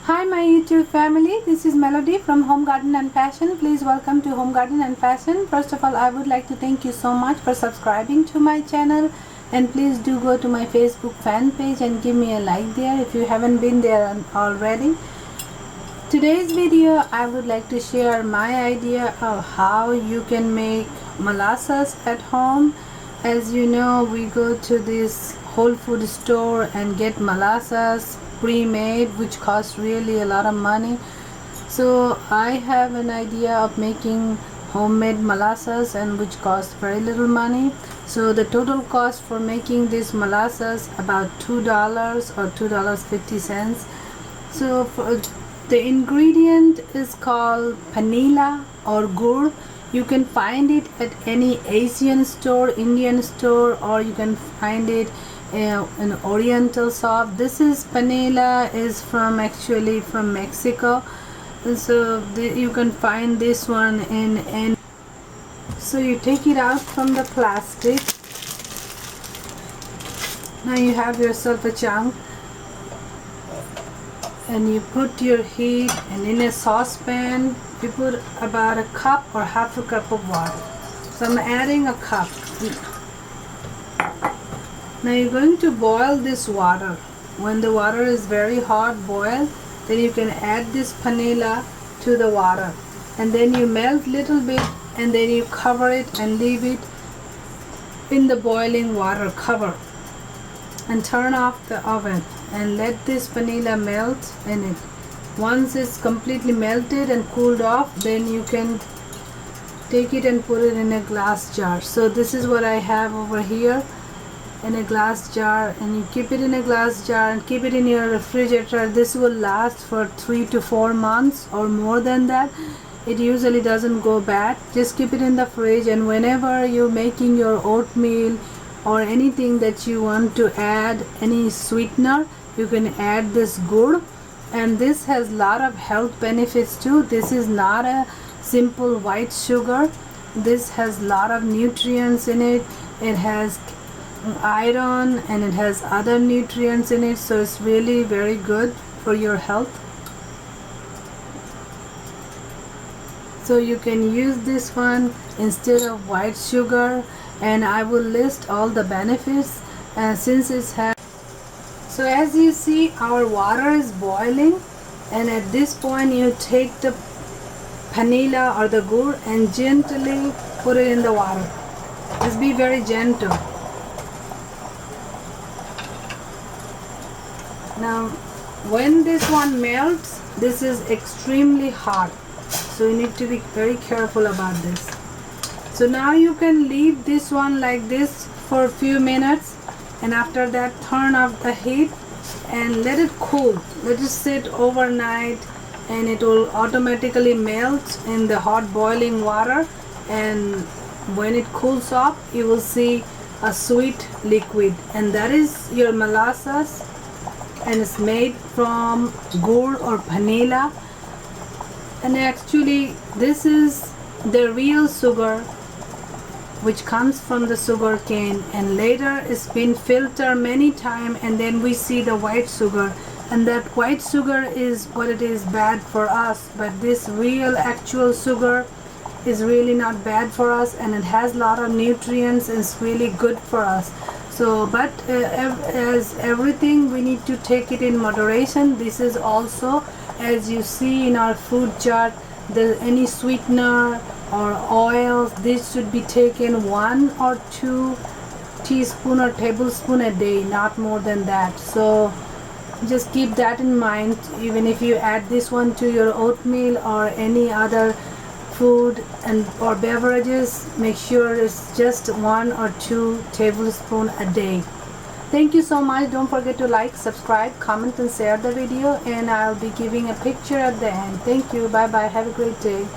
Hi my YouTube family, this is Melody from Home Garden and Fashion. Please welcome to Home Garden and Fashion. First of all, I would like to thank you so much for subscribing to my channel, and please do go to my Facebook fan page and give me a like there if you haven't been there already. Today's video I would like to share my idea of how you can make molasses at home. As you know, we go to this Whole Food store and get molasses pre-made, which costs really a lot of money. So I have an idea of making homemade molasses, and which costs very little money. So the total cost for making this molasses about $2 or $2.50. So for the ingredient is called panela or gur. You can find it at any Asian store, Indian store, or you can find it in Oriental shop. This is panela, is from actually from Mexico, and so you can find this one in. So you take it out from the plastic. Now you have yourself a chunk, and you put your heat, and in a saucepan you put about a cup or half a cup of water. So I'm adding a cup. Now you're going to boil this water. When the water is very hot, boil, then you can add this panela to the water, and then you melt little bit, and then you cover it and leave it in the boiling water. Cover and turn off the oven and let this panela melt in it. Once it's completely melted and cooled off, then you can take it and put it in a glass jar. So this is what I have over here in a glass jar, and you keep it in a glass jar and keep it in your refrigerator. This will last for 3 to 4 months or more than that. It usually doesn't go bad. Just keep it in the fridge, and whenever you're making your oatmeal or anything that you want to add any sweetener, you can add this gur, and this has a lot of health benefits too. This is not a simple white sugar. This has a lot of nutrients in it. It has iron and it has other nutrients in it, so it's really very good for your health. So you can use this one instead of white sugar, and I will list all the benefits since it has. So as you see, our water is boiling, and at this point you take the panela or the gur and gently put it in the water. Just be very gentle. Now when this one melts, this is extremely hot, so you need to be very careful about this. So now you can leave this one like this for a few minutes, and after that turn off the heat and let it cool. Let it sit overnight, and it will automatically melt in the hot boiling water, and when it cools off you will see a sweet liquid, and that is your molasses, and it's made from gur or panela. And actually this is the real sugar which comes from the sugar cane, and later it's been filtered many times, and then we see the white sugar, and that white sugar is what it is bad for us, but this real actual sugar is really not bad for us, and it has a lot of nutrients and it's really good for us. So but as everything, we need to take it in moderation. This is also, as you see in our food chart, any sweetener or oils, this should be taken 1 or 2 teaspoon or tablespoon a day, not more than that. So just keep that in mind. Even if you add this one to your oatmeal or any other food and or beverages, make sure it's just 1 or 2 tablespoons a day. Thank you so much. Don't forget to like, subscribe, comment and share the video, and I'll be giving a picture at the end. Thank you. Bye bye. Have a great day.